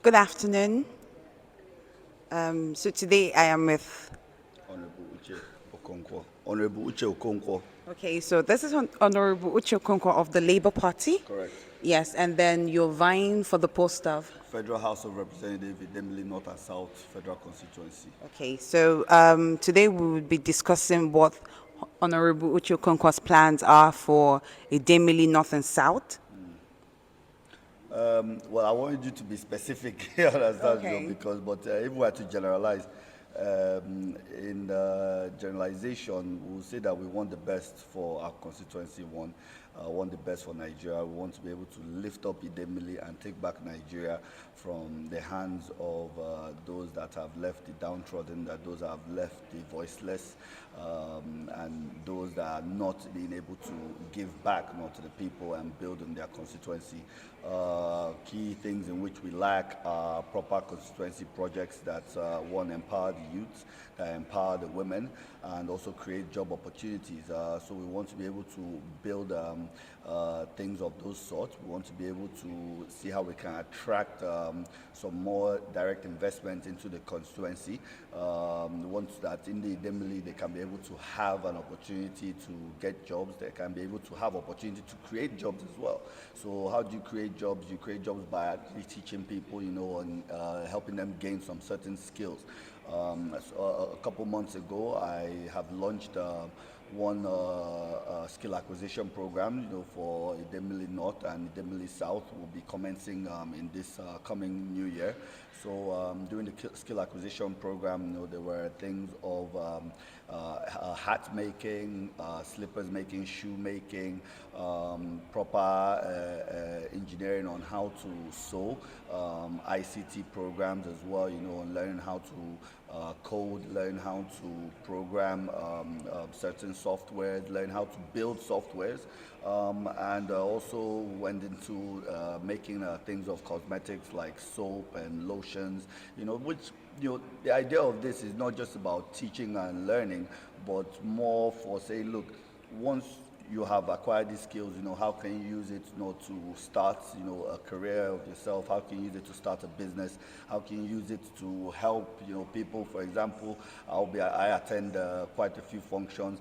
Good afternoon. So today I am with. Honourable Uche Okonkwo. Honourable Uche Okonkwo. Okay, so this is Honourable Uche Okonkwo of the Labour Party. Correct. Yes, and then you're vying for the post of. Federal House of Representatives, Idemili North and South Federal Constituency. Okay, so today we will be discussing what Honourable Uche Okonkwo's plans are for Idemili North and South. Well, I wanted you to be specific, you understand, Okay. but if we were to generalize, in the generalization, we'll say that we want the best for our constituency, want the best for Nigeria. We want to be able to lift up Idemili and take back Nigeria from the hands of those that have left the downtrodden, that those that have left the voiceless, and those that are not being able to give back more to the people and build on their constituency. Key things in which we lack are proper constituency projects that one, empower the youth, that empower the women, and also create job opportunities. So we want to be able to build things of those sorts. We want to be able to see how we can attract some more direct investment into the constituency. We want that in the Idemili they can be able to have an opportunity to get jobs. They can be able to have opportunity to create jobs as well. So how do you create jobs? You create jobs by actually teaching people, and helping them gain some certain skills. A couple months ago, I have launched one skill acquisition program, for Idemili North and Idemili South. Will be commencing in this coming new year. So during the skill acquisition program, there were things of hat making, slippers making, shoe making, proper engineering on how to sew, ICT programs as well, and learning how to code, learn how to program certain softwares, learn how to build softwares, and also went into making things of cosmetics like soap and lotions, which, the idea of this is not just about teaching and learning, but more for say, look, once you have acquired these skills, how can you use it, to start, a career of yourself? How can you use it to start a business? How can you use it to help, people? For example, I attend quite a few functions.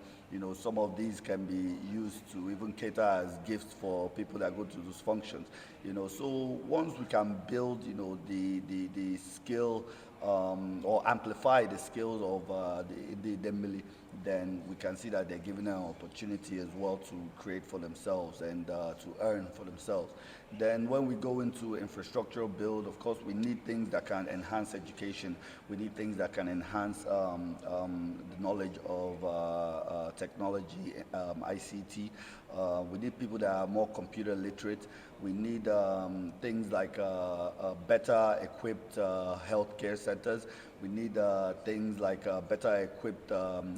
Some of these can be used to even cater as gifts for people that go to those functions. So once we can build, the skill, or amplify the skills of the Idemili, then we can see that they're given an opportunity as well to create for themselves and to earn for themselves. Then when we go into infrastructural build, of course, we need things that can enhance education. We need things that can enhance the knowledge of technology, ICT. We need people that are more computer literate. We need things like better equipped healthcare centers. We need things like better equipped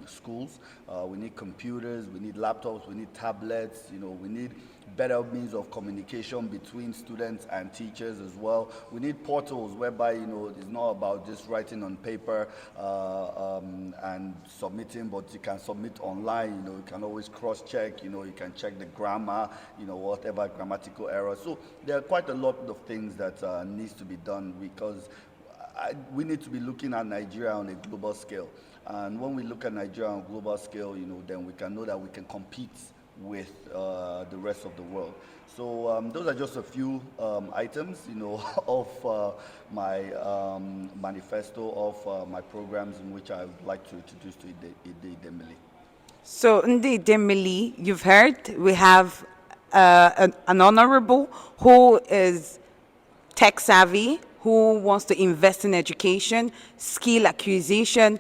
schools. We need computers. We need laptops. We need tablets. We need better means of communication between students and teachers as well. We need portals whereby, it's not about just writing on paper and submitting, but you can submit online. You can always cross-check. You can check the grammar. Whatever grammatical error. So there are quite a lot of things that needs to be done, because we need to be looking at Nigeria on a global scale. And when we look at Nigeria on a global scale, then we can know that we can compete with the rest of the world. So those are just a few items, of my manifesto, of my programs in which I would like to introduce to Idemili. So, Ndi Idemili, you've heard we have an honourable who is tech savvy, who wants to invest in education, skill acquisition,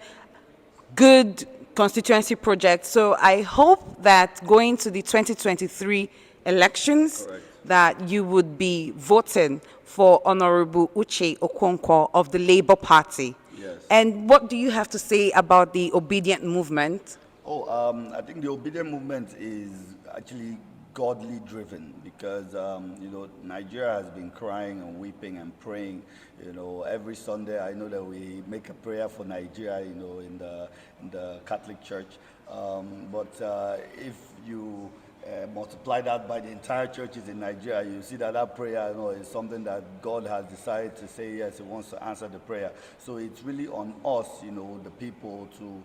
good constituency projects. So I hope that going to the 2023 elections, Correct. that you would be voting for Honourable Uche Okonkwo of the Labour Party. Yes. And what do you have to say about the Obidient movement? Oh, I think the Obidient movement is actually godly driven, because Nigeria has been crying and weeping and praying. Every Sunday I know that we make a prayer for Nigeria. In the Catholic Church. But if you multiply that by the entire churches in Nigeria, you see that that prayer, is something that God has decided to say yes, He wants to answer the prayer. So it's really on us, the people, to,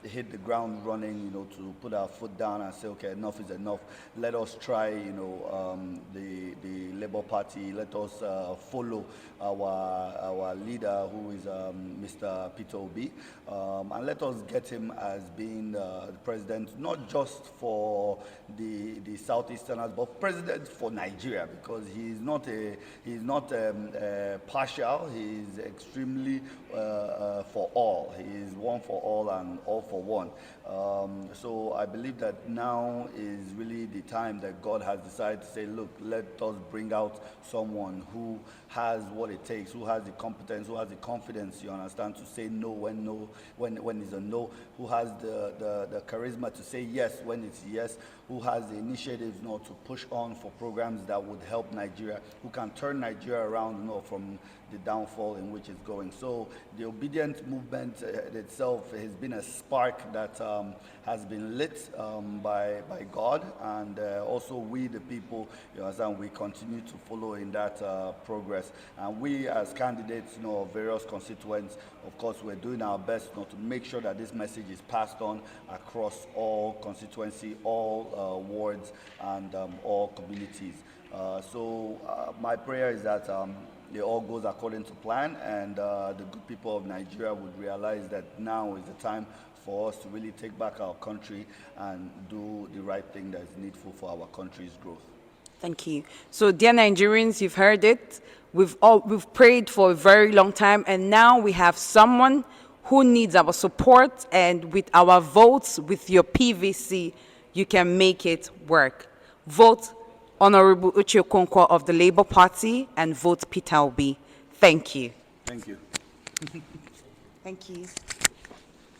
hit the ground running, to put our foot down and say, okay, enough is enough. Let us try, the Labour Party. Let us follow our leader, who is Mr. Peter Obi, and let us get him as being the president, not just for the Southeasterners, but president for Nigeria, because he's not partial. He's extremely for all. He is one for all and all for one. So I believe that now is really the time that God has decided to say, look, let us bring out someone who has what it takes, who has the competence, who has the confidence, you understand, to say no when it's a no, who has the charisma to say yes when it's yes, who has the initiatives, to push on for programs that would help Nigeria, who can turn Nigeria around, from the downfall in which it's going. So the Obidient movement itself has been a spark that has been lit by God, and also we, the people, you understand, we continue to follow in that progress. And we, as candidates, of various constituents, of course, we're doing our best, to make sure that this message is passed on across all constituency, all wards, and all communities. So my prayer is that it all goes according to plan, and the good people of Nigeria would realize that now is the time for us to really take back our country and do the right thing that is needful for our country's growth. Thank you. So, dear Nigerians, you've heard it. We've prayed for a very long time, and now we have someone who needs our support, and with our votes, with your PVC, you can make it work. Vote Honourable Uche Okonkwo of the Labour Party, and vote Peter Obi. Thank you. Thank you. Thank you.